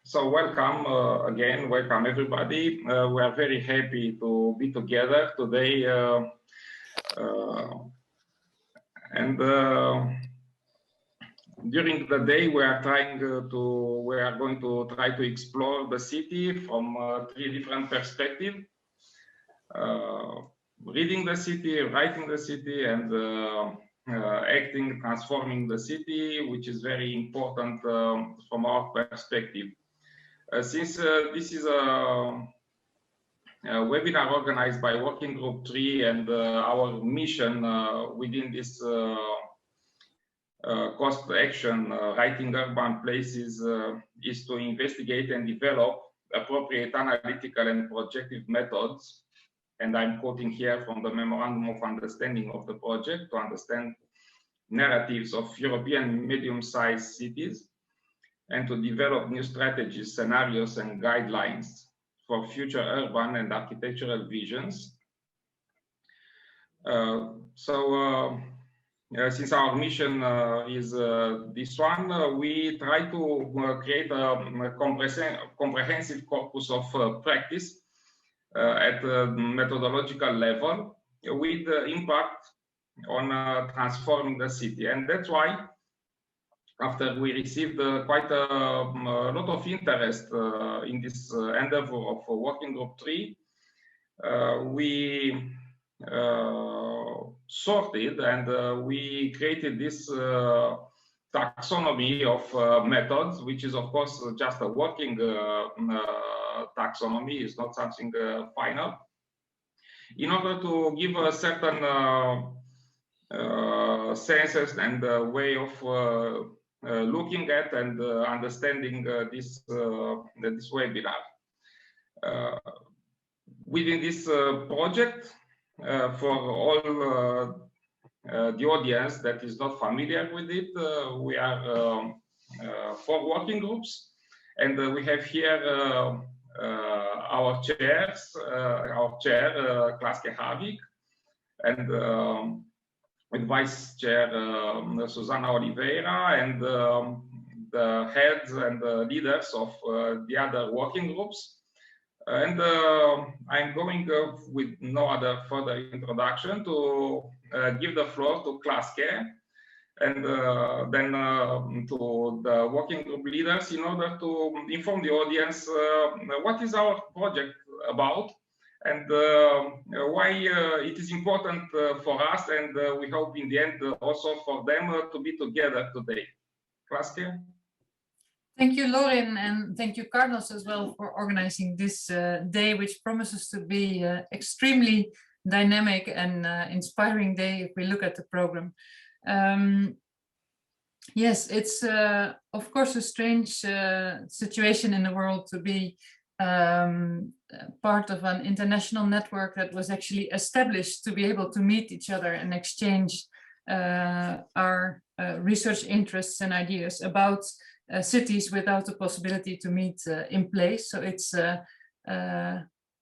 So welcome again, welcome everybody. We are very happy to be together today, and during the day we are going to try to explore the city from 3 different perspectives: reading the city, writing the city, and acting, transforming the city, which is very important from our perspective. Since this is a webinar organized by Working Group 3, and our mission within this cost action, writing urban places, is to investigate and develop appropriate analytical and projective methods. And I'm quoting here from the Memorandum of Understanding of the project, to understand narratives of European medium-sized cities, and to develop new strategies, scenarios, and guidelines for future urban and architectural visions. Since our mission is this one, we try to create a comprehensive corpus of practice at the methodological level, with impact on transforming the city. And that's why, after we received quite a lot of interest in this endeavor of Working Group 3, we sorted and we created this taxonomy of methods, which is of course just a working taxonomy. It's not something final, in order to give a certain senses and way of looking at and understanding this webinar. Within this project, for all the audience that is not familiar with it, we are 4 working groups, and we have here our chairs, our chair Klaske Havik, and with Vice Chair Susana Oliveira, and the heads and the leaders of the other working groups. And I'm going with no other further introduction to give the floor to Klaske, and then to the working group leaders, in order to inform the audience what is our project about, and why it is important for us, and we hope in the end also for them to be together today. Klaske? Thank you, Lorin, and thank you, Carlos, as well, for organizing this day, which promises to be extremely dynamic and inspiring day if we look at the program. Yes, it's of course a strange situation in the world to be part of an international network that was actually established to be able to meet each other and exchange our research interests and ideas about cities without the possibility to meet in place. So it's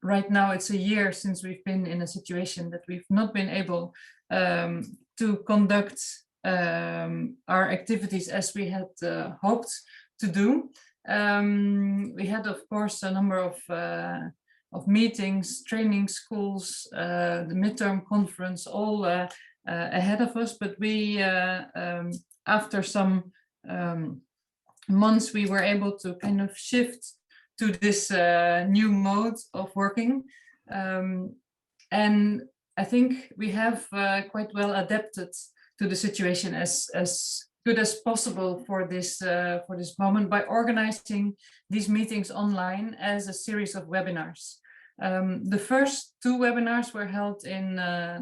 right now it's a year since we've been in a situation that we've not been able to conduct our activities as we had hoped to do. We had, of course, a number of meetings, training schools, the midterm conference, all ahead of us. But we, after some months, we were able to kind of shift to this new mode of working. And I think we have quite well adapted to the situation as good as possible for this moment, by organizing these meetings online as a series of webinars. The first 2 webinars were held in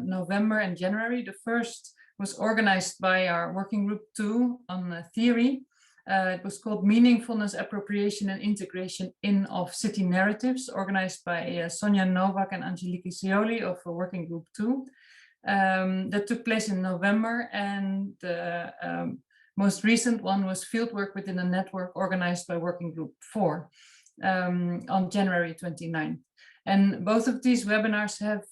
November and January. The first was organized by our working group 2 on theory. It was called Meaningfulness, Appropriation and Integration of City Narratives, organized by Sonja Novak and Angelique Sioli of working group 2. That took place in November, and the most recent one was Fieldwork Within a Network, organized by working group 4 on January 29th. And both of these webinars have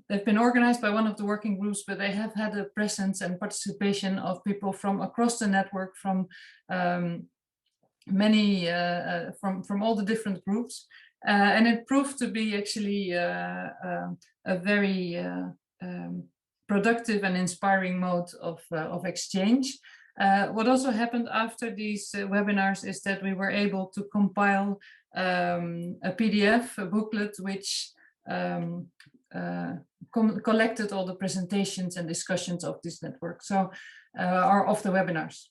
they've been organized by one of the working groups, but they have had a presence and participation of people from across the network, from many from all the different groups, and it proved to be actually a very productive and inspiring mode of exchange. What also happened after these webinars is that we were able to compile a PDF, a booklet, which collected all the presentations and discussions of this network, so or of the webinars.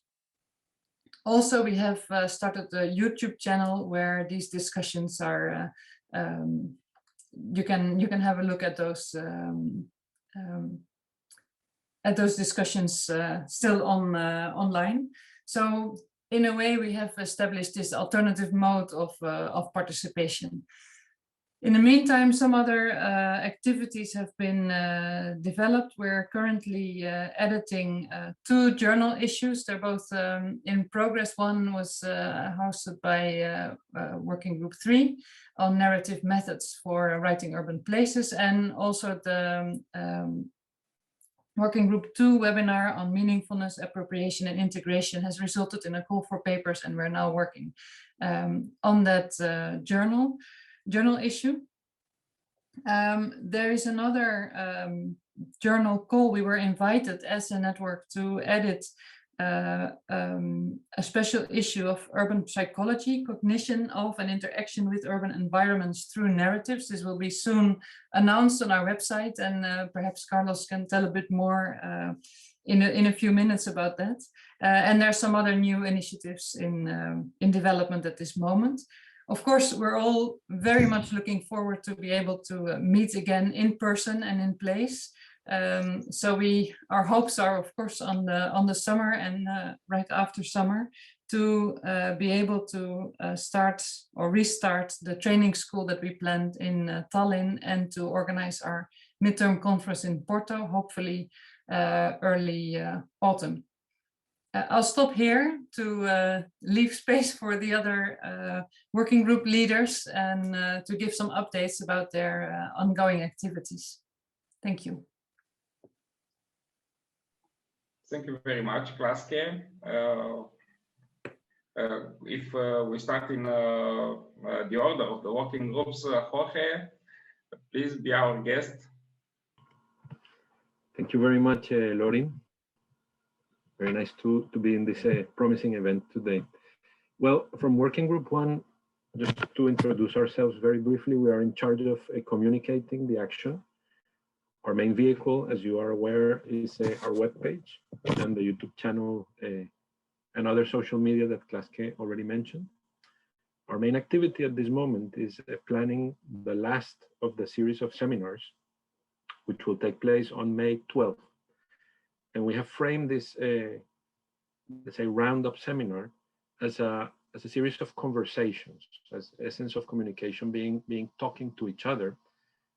Also, we have started a YouTube channel where these discussions are. You can have a look at those discussions still on online. So in a way, we have established this alternative mode of participation. In the meantime, some other activities have been developed. We're currently editing 2 journal issues. They're both in progress. One was hosted by Working Group 3 on narrative methods for writing urban places, and also the Working Group 2 webinar on meaningfulness, appropriation, and integration has resulted in a call for papers, and we're now working on that journal issue. There is another journal call. We were invited as a network to edit a special issue of urban psychology, cognition of and interaction with urban environments through narratives. This will be soon announced on our website, and perhaps Carlos can tell a bit more in a few minutes about that. And there are some other new initiatives in development at this moment. Of course, we're all very much looking forward to be able to meet again in person and in place. So our hopes are, of course, on the summer and right after summer to be able to start or restart the training school that we planned in Tallinn, and to organize our midterm conference in Porto, hopefully early autumn. I'll stop here to leave space for the other working group leaders and to give some updates about their ongoing activities. Thank you. Thank you very much, Klaske. If we start in the order of the working groups, Jorge, please be our guest. Thank you very much, Lorin. Very nice to be in this promising event today. Well, from Working Group 1, just to introduce ourselves very briefly, we are in charge of communicating the action. Our main vehicle, as you are aware, is our webpage and the YouTube channel and other social media that Klaske already mentioned. Our main activity at this moment is planning the last of the series of seminars, which will take place on May 12th. And we have framed this, let's say, roundup seminar as a series of conversations, as essence of communication being talking to each other.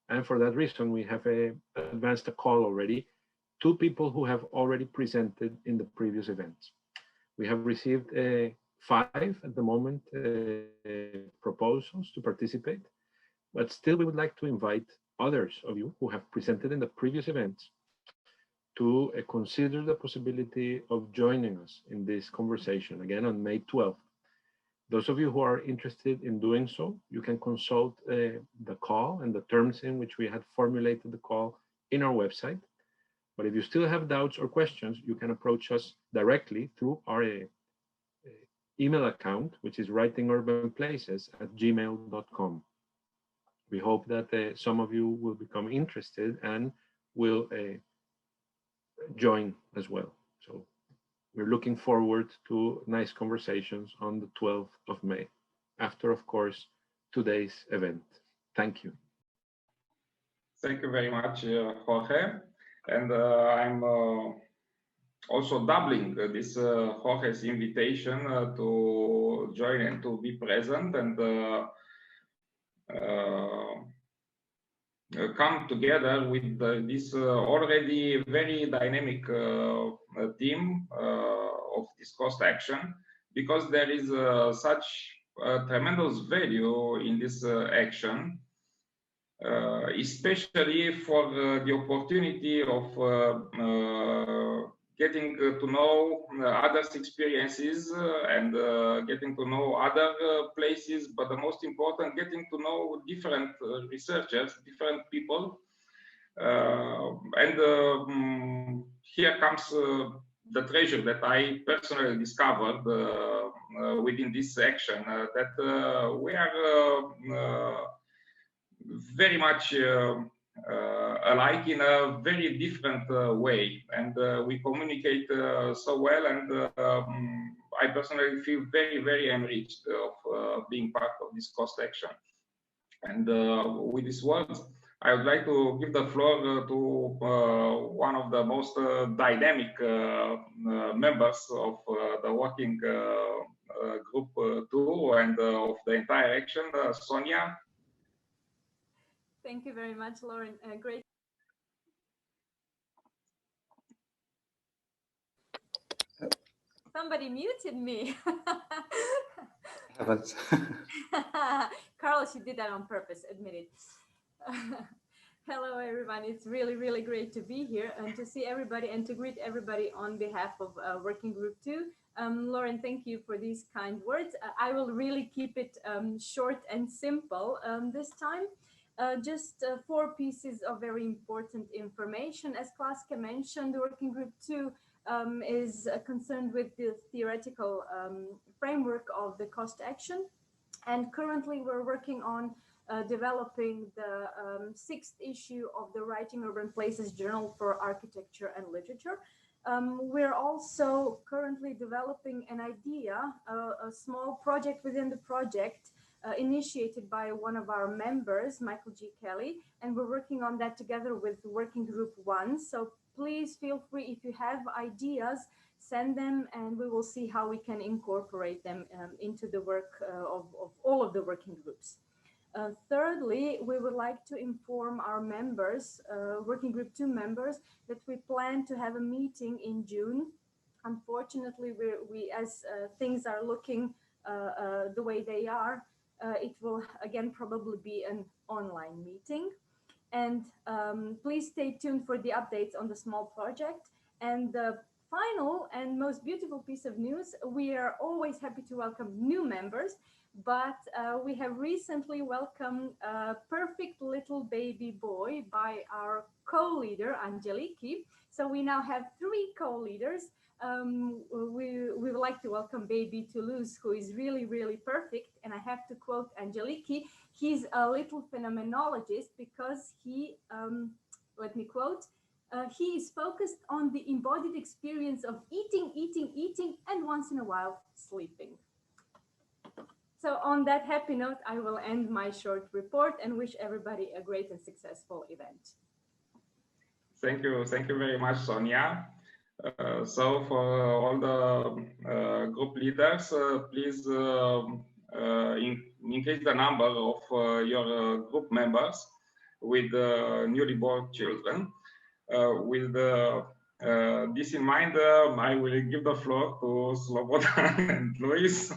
And for that reason, we have advanced a call already to people who have already presented in the previous events. We have received 5 at the moment proposals to participate, but still we would like to invite others of you who have presented in the previous events to consider the possibility of joining us in this conversation again on May 12th. Those of you who are interested in doing so, you can consult the call and the terms in which we had formulated the call in our website. But if you still have doubts or questions, you can approach us directly through our email account, which is writingurbanplaces@gmail.com. We hope that some of you will become interested and will join as well. So we're looking forward to nice conversations on the 12th of May, after, of course, today's event. Thank you. Thank you very much, Jorge. And I'm also doubling this Jorge's invitation to join and to be present and come together with this already very dynamic team of this cost action, because there is such tremendous value in this action, especially for the opportunity of getting to know others' experiences and getting to know other places, but the most important, getting to know different researchers, different people. Here comes the treasure that I personally discovered within this section, that we are very much alike in a very different way, and we communicate so well, and I personally feel very, very enriched of being part of this cost-action. And with these words, I would like to give the floor to one of the most dynamic members of the working group 2 and of the entire action, Sonja. Thank you very much, Lorin. Great. Somebody muted me. Haven't. Carlos, you did that on purpose, admit it. Hello, everyone. It's really, really great to be here and to see everybody and to greet everybody on behalf of Working Group 2. Lorin, thank you for these kind words. I will really keep it short and simple this time. Just 4 pieces of very important information. As Klaske mentioned, the Working Group 2 is concerned with the theoretical framework of the cost action. And currently we're working on developing the 6th issue of the Writing Urban Places Journal for Architecture and Literature. We're also currently developing an idea, a small project within the project initiated by one of our members, Michael G. Kelly, and we're working on that together with Working Group 1. So please feel free, if you have ideas, send them and we will see how we can incorporate them into the work of all of the working groups. Thirdly, we would like to inform our members, Working Group 2 members, that we plan to have a meeting in June. Unfortunately, we as things are looking the way they are, it will again probably be an online meeting. And please stay tuned for the updates on the small project. And the final and most beautiful piece of news, we are always happy to welcome new members, but we have recently welcomed a perfect little baby boy by our co-leader, Angeliki. So we now have 3 co-leaders. We would like to welcome baby Toulouse, who is really, really perfect. And I have to quote Angeliki, he's a little phenomenologist because he, let me quote, he is focused on the embodied experience of eating, eating, eating, and once in a while sleeping. So on that happy note, I will end my short report and wish everybody a great and successful event. Thank you very much, Sonja. So for all the group leaders, please increase the number of your group members with newly born children. With this in mind, I will give the floor to Slobodan and Luís.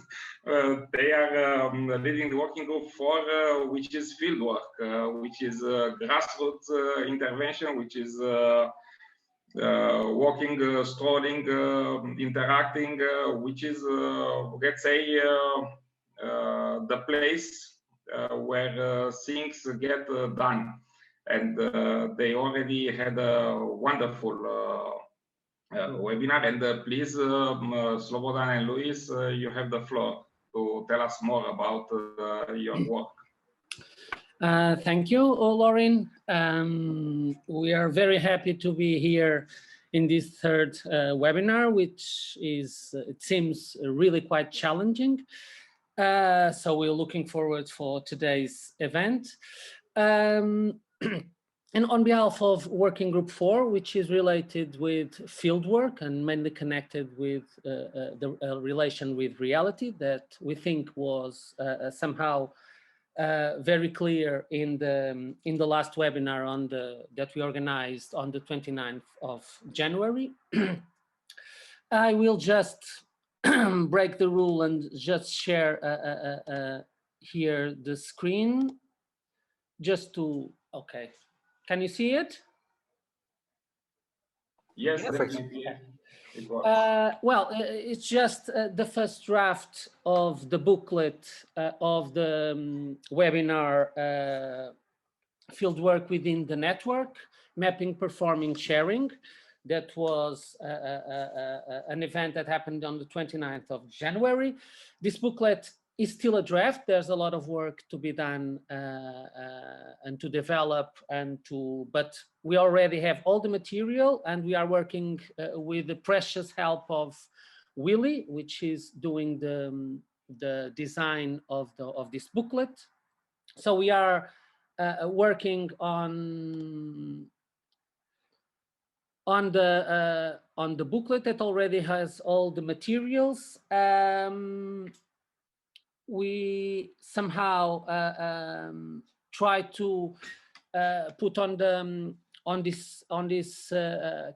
They are leading the working group 4, which is field work, which is grassroots intervention, which is walking, strolling, interacting, which is, let's say, the place where things get done. And they already had a wonderful webinar. And please, Slobodan and Luís, you have the floor to tell us more about your work. Thank you, Lorin. We are very happy to be here in this 3rd webinar, which is, it seems, really quite challenging. So we're looking forward for today's event. And on behalf of Working Group 4, which is related with fieldwork and mainly connected with the relation with reality that we think was somehow very clear in the last webinar that we organized on the 29th of January. I will just break the rule and just share here the screen just to, okay. Can you see it? Yes, perfect. it was? Well, it's just the first draft of the booklet of the webinar Fieldwork Within the Network, Mapping, Performing, Sharing. That was an event that happened on the 29th of January. This booklet is still a draft. There's a lot of work to be done and to develop but we already have all the material, and we are working with the precious help of Willie, which is doing the design of this booklet. So we are working on the booklet that already has all the materials. We somehow try to put on this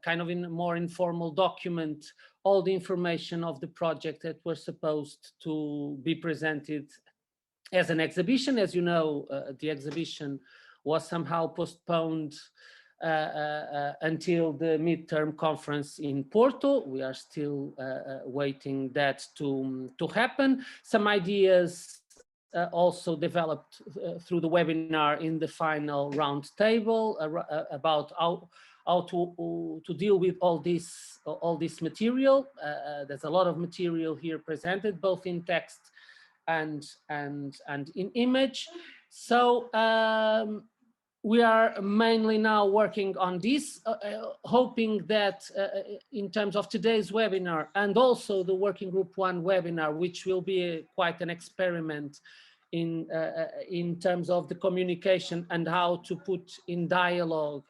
kind of in more informal document all the information of the project that were supposed to be presented as an exhibition. As you know, the exhibition was somehow postponed until the midterm conference in Porto. We are still waiting that to happen. Some ideas also developed through the webinar in the final round table about how to deal with all this material. There's a lot of material here presented, both in text and in image. So we are mainly now working on this, hoping that in terms of today's webinar and also the Working Group 1 webinar, which will be quite an experiment in terms of the communication and how to put in dialogue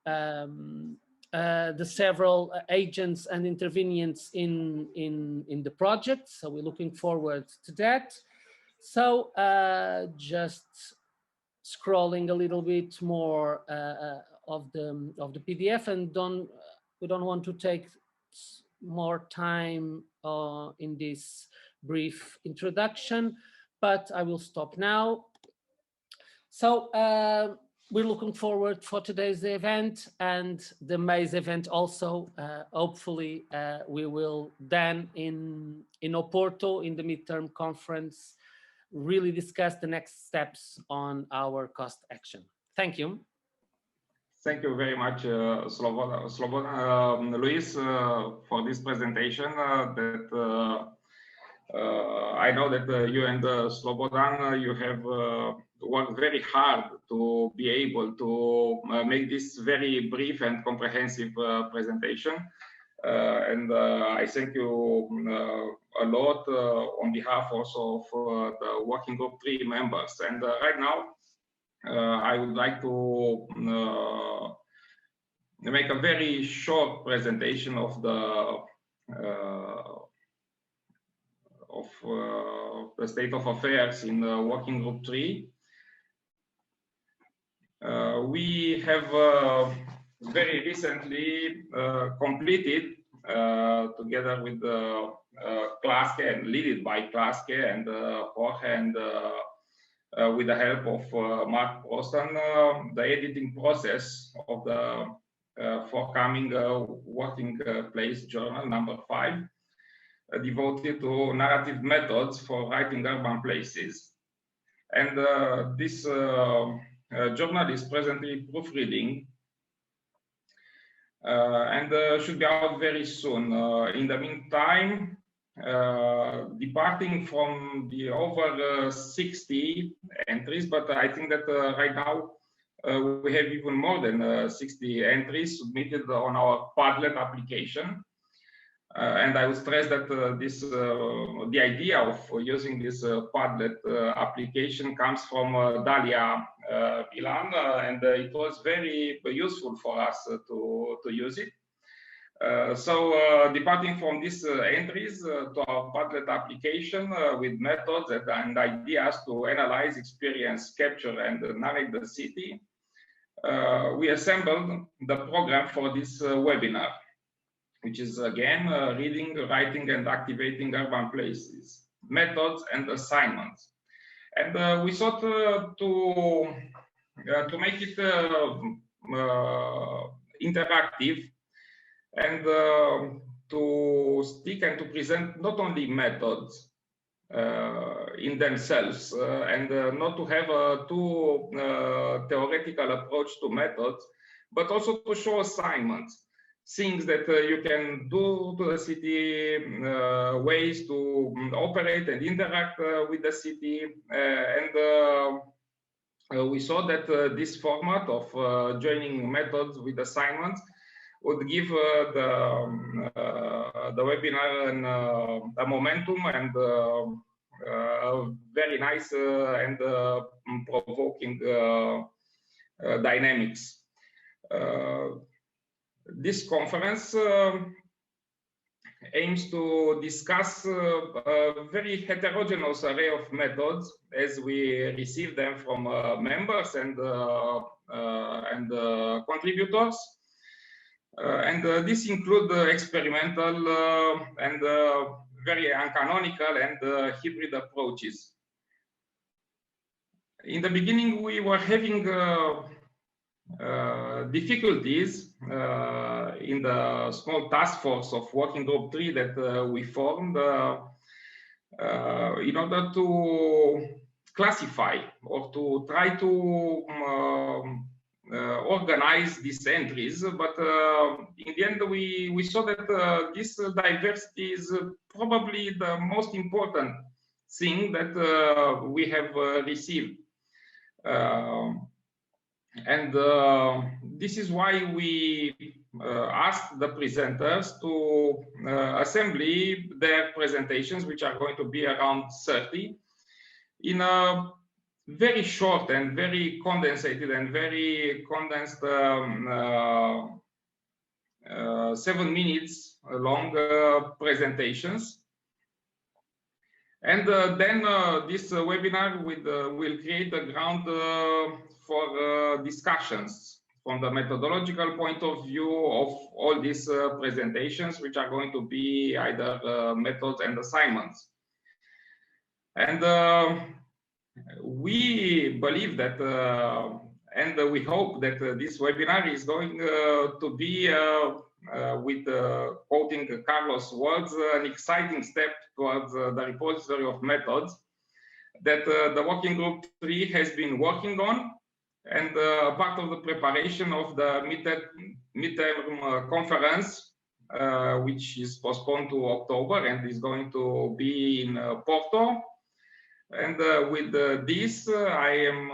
the several agents and intervenients in the project. So we're looking forward to that. So just scrolling a little bit more of the PDF, and we don't want to take more time in this brief introduction, but I will stop now. So we're looking forward for today's event and the May's event also. Hopefully we will then in Oporto, in the midterm conference, really discuss the next steps on our cost action. Thank you. Thank you very much, Luís, for this presentation. I know that you and Slobodan, you have worked very hard to be able to make this very brief and comprehensive presentation. And I thank you a lot on behalf also of the Working Group 3 members. And right now, I would like to make a very short presentation of the state of affairs in Working Group 3. We have very recently completed, together with Klaske and led by Klaske and Jorge, and with the help of Mark Proston, the editing process of the forthcoming working place journal number 5, devoted to narrative methods for writing urban places. And this journal is presently proofreading and should be out very soon. In the meantime, departing from the over 60 entries, but I think that right now we have even more than 60 entries submitted on our Padlet application. And I would stress that the idea of using this Padlet application comes from Dalia Milan, and it was very useful for us to use it. So departing from these entries to our Padlet application with methods and ideas to analyze, experience, capture, and narrate the city, we assembled the program for this webinar, which is again reading, writing, and activating urban places, methods and assignments. And we thought to make it interactive and to speak and to present not only methods in themselves and not to have a too theoretical approach to methods, but also to show assignments, things that you can do to the city, ways to operate and interact with the city. We saw that this format of joining methods with assignments would give the webinar a momentum and a very nice and provoking dynamics. This conference aims to discuss a very heterogeneous array of methods as we receive them from members and contributors. This includes experimental and very uncanonical and hybrid approaches. In the beginning, we were having difficulties in the small task force of working group 3 that we formed in order to classify or to try to organize these entries, but in the end we saw that this diversity is probably the most important thing that we have received. This is why we asked the presenters to assemble their presentations, which are going to be around 30, in a very short and very condensated and very condensed 7 minutes long presentations. And then this webinar will create a ground for discussions from the methodological point of view of all these presentations, which are going to be either methods and assignments. And we believe that, and we hope that this webinar is going to be, with quoting Carlos' words, an exciting step towards the repository of methods that the working group 3 has been working on, and part of the preparation of the midterm conference, which is postponed to October and is going to be in Porto. And with this, I am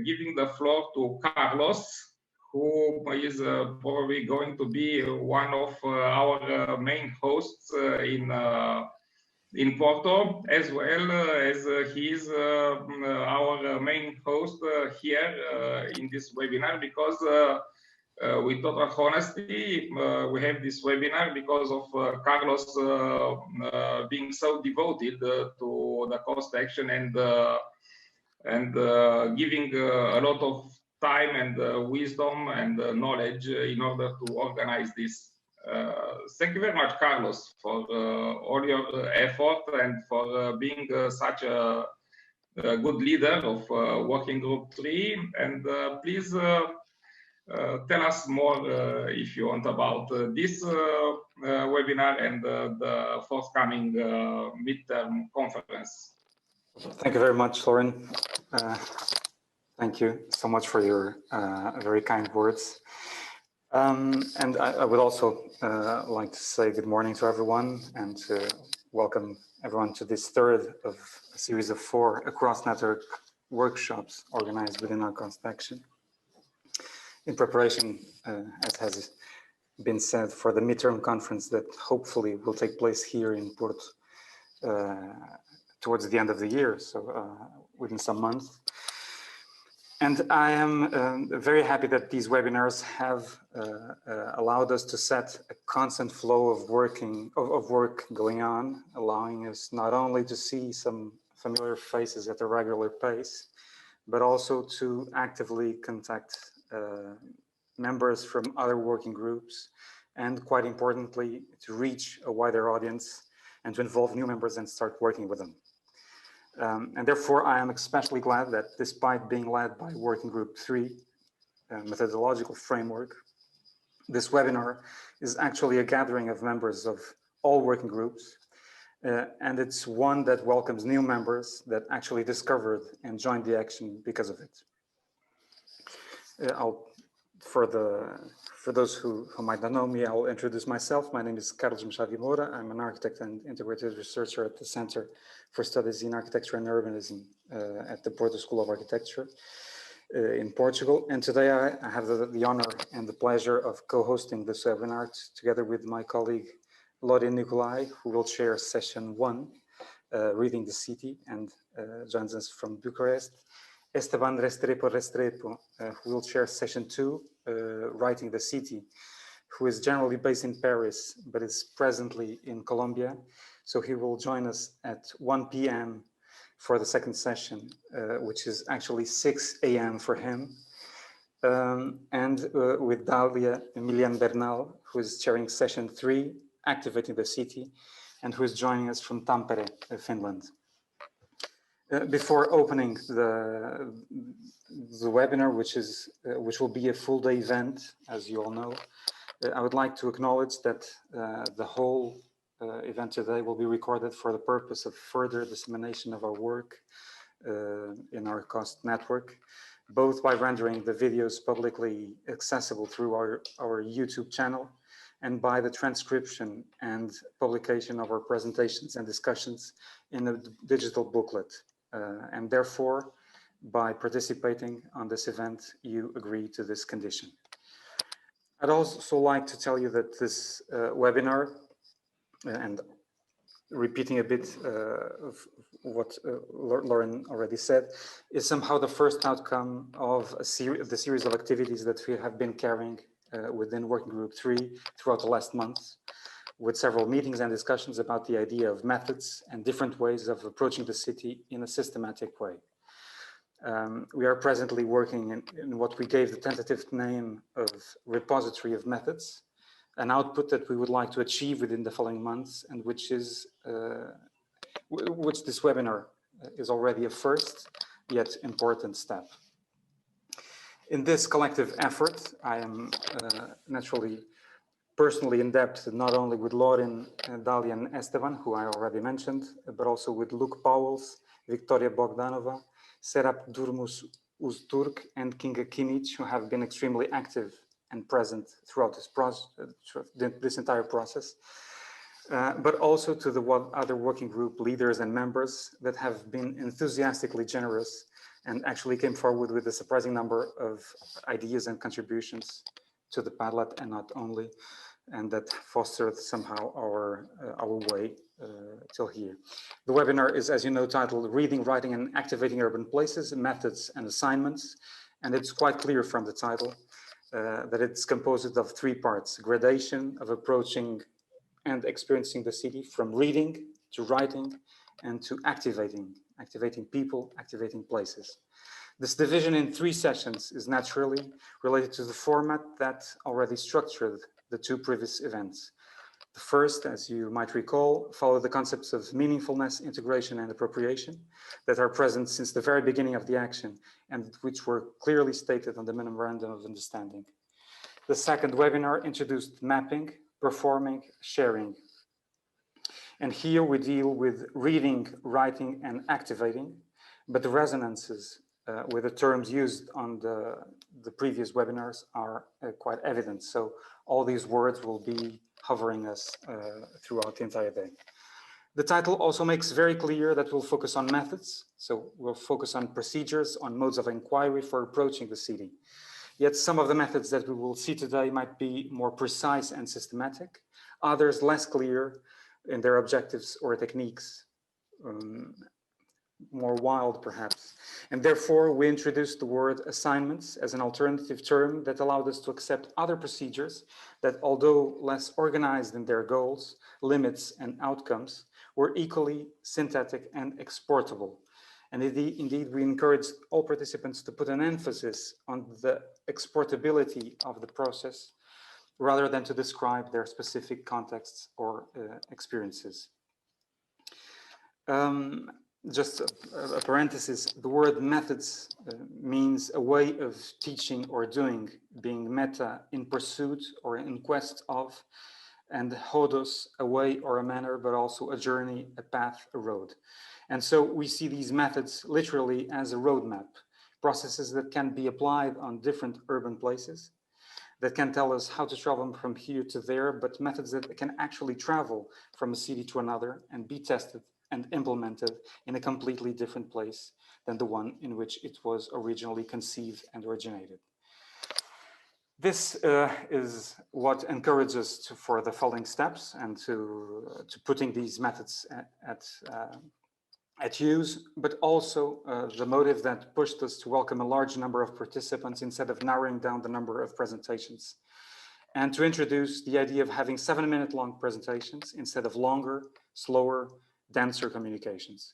giving the floor to Carlos, who is probably going to be one of our main hosts in Porto, as well as he is our main host here in this webinar, because with total honesty, we have this webinar because of Carlos being so devoted to the cost action and giving a lot of time and wisdom and knowledge in order to organize this. Thank you very much, Carlos, for all your effort and for being such a good leader of Working Group 3. And please tell us more, if you want, about this webinar and the forthcoming midterm conference. Thank you very much, Lorin. Thank you so much for your very kind words. And I would also like to say good morning to everyone and to welcome everyone to this third of a series of 4 across-network workshops organized within our cost action in preparation, as has been said, for the midterm conference that hopefully will take place here in Porto towards the end of the year, so within some months. And I am very happy that these webinars have allowed us to set a constant flow of work going on, allowing us not only to see some familiar faces at a regular pace, but also to actively contact members from other working groups, and quite importantly, to reach a wider audience and to involve new members and start working with them. And therefore, I am especially glad that despite being led by Working Group 3 methodological framework, this webinar is actually a gathering of members of all working groups. And it's one that welcomes new members that actually discovered and joined the action because of it. For those who might not know me, I'll introduce myself. My name is Carlos Machado Moura. I'm an architect and integrated researcher at the Center for Studies in Architecture and Urbanism at the Porto School of Architecture in Portugal. And today I have the honor and the pleasure of co-hosting this webinar together with my colleague Lorin Niculae, who will share session 1, Reading the City, and joins us from Bucharest. Esteban Restrepo, who will share session 2, Writing the City, who is generally based in Paris, but is presently in Colombia. So he will join us at 1 p.m. for the second session, which is actually 6 a.m. for him. And with Dalia Emilian Bernal, who is chairing session 3, Activating the City, and who is joining us from Tampere, Finland. Before opening the webinar, which will be a full day event, as you all know, I would like to acknowledge that the whole event today will be recorded for the purpose of further dissemination of our work in our COST network, both by rendering the videos publicly accessible through our YouTube channel, and by the transcription and publication of our presentations and discussions in a digital booklet. And therefore, by participating on this event, you agree to this condition. I'd also like to tell you that this webinar, and repeating a bit of what Lorin already said, is somehow the first outcome of the series of activities that we have been carrying within Working Group 3 throughout the last months, with several meetings and discussions about the idea of methods and different ways of approaching the city in a systematic way. We are presently working in what we gave the tentative name of repository of methods, an output that we would like to achieve within the following months, and which this webinar is already a first yet important step. In this collective effort, I am naturally personally indebted not only with Lorin, Dalia, and Esteban, who I already mentioned, but also with Luke Powells, Victoria Bogdanova, Serap Durmus Uzturk, and Kinga Kinic, who have been extremely active and present throughout this entire process, but also to the other working group leaders and members that have been enthusiastically generous and actually came forward with a surprising number of ideas and contributions to the Padlet, and not only, and that fostered somehow our way till here. The webinar is, as you know, titled Reading, Writing, and Activating Urban Places, Methods and Assignments, and it's quite clear from the title that it's composed of 3 parts: gradation of approaching and experiencing the city, from reading to writing and to activating people, activating places. This division in 3 sessions is naturally related to the format that already structured the 2 previous events. The first, as you might recall, followed the concepts of meaningfulness, integration, and appropriation that are present since the very beginning of the action, and which were clearly stated on the Memorandum of Understanding. The second webinar introduced mapping, performing, sharing. And here we deal with reading, writing, and activating, but the resonances with the terms used on the previous webinars are quite evident. So all these words will be hovering us throughout the entire day. The title also makes very clear that we'll focus on methods. So we'll focus on procedures, on modes of inquiry for approaching the city. Yet some of the methods that we will see today might be more precise and systematic, others less clear in their objectives or techniques, more wild perhaps. And therefore we introduced the word assignments as an alternative term that allowed us to accept other procedures that, although less organized in their goals, limits, and outcomes, were equally synthetic and exportable. And indeed, we encourage all participants to put an emphasis on the exportability of the process rather than to describe their specific contexts or experiences. Just a parenthesis, the word methods means a way of teaching or doing, being meta, in pursuit or in quest of, and hodos, a way or a manner, but also a journey, a path, a road. And so we see these methods literally as a roadmap, processes that can be applied on different urban places, that can tell us how to travel from here to there, but methods that can actually travel from a city to another and be tested and implemented in a completely different place than the one in which it was originally conceived and originated. This is what encourages us for the following steps and to putting these methods at use, but also the motive that pushed us to welcome a large number of participants instead of narrowing down the number of presentations, and to introduce the idea of having 7-minute long presentations instead of longer, slower, denser communications.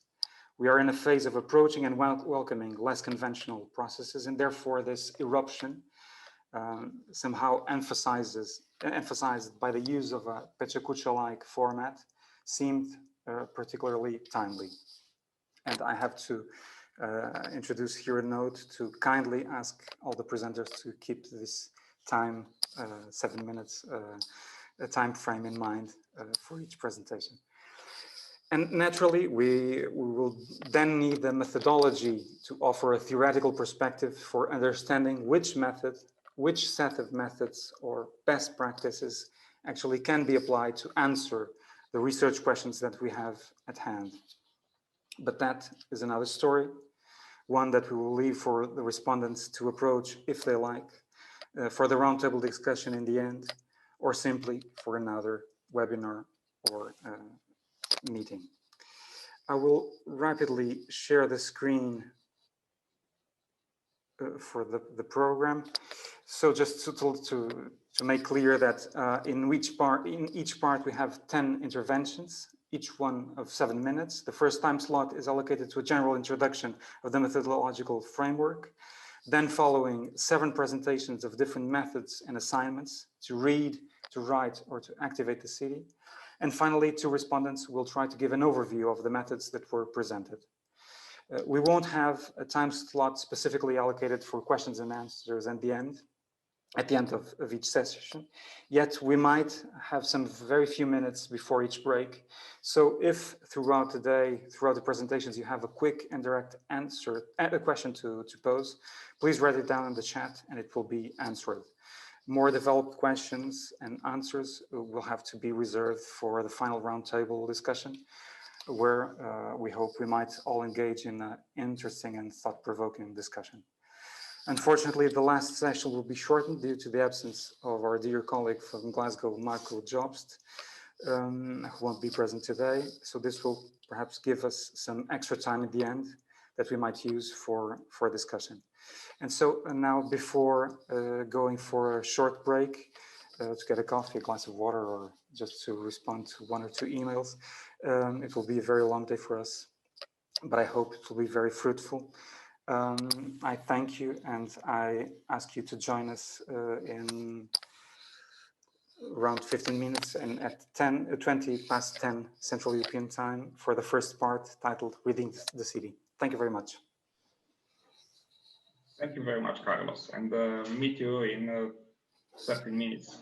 We are in a phase of approaching and welcoming less conventional processes, and therefore this eruption somehow emphasized by the use of a Pechacucha-like format seemed particularly timely. And I have to introduce here a note to kindly ask all the presenters to keep this time, 7 minutes, a time frame in mind for each presentation. And naturally, we will then need a methodology to offer a theoretical perspective for understanding which method, which set of methods or best practices actually can be applied to answer the research questions that we have at hand. But that is another story, one that we will leave for the respondents to approach if they like, for the roundtable discussion in the end, or simply for another webinar or meeting. I will rapidly share the screen for the program. So just to make clear that in each part we have 10 interventions, each one of 7 minutes. The first time slot is allocated to a general introduction of the methodological framework. Then following 7 presentations of different methods and assignments to read, to write, or to activate the city. And finally, 2 respondents will try to give an overview of the methods that were presented. We won't have a time slot specifically allocated for questions and answers at the end of each session, yet we might have some very few minutes before each break. So if throughout the day, throughout the presentations, you have a quick and direct answer, a question to pose, please write it down in the chat and it will be answered. More developed questions and answers will have to be reserved for the final roundtable discussion, where we hope we might all engage in an interesting and thought-provoking discussion. Unfortunately, the last session will be shortened due to the absence of our dear colleague from Glasgow, Marco Jobst, who won't be present today. So this will perhaps give us some extra time at the end that we might use for discussion. And so now, before going for a short break, to get a coffee, a glass of water, or just to respond to 1 or 2 emails, it will be a very long day for us, but I hope it will be very fruitful. I thank you, and I ask you to join us in around 15 minutes and at 20 past 10 Central European time for the first part titled Reading the City. Thank you very much. Thank you very much, Carlos, and meet you in 30 minutes.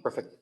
Perfect.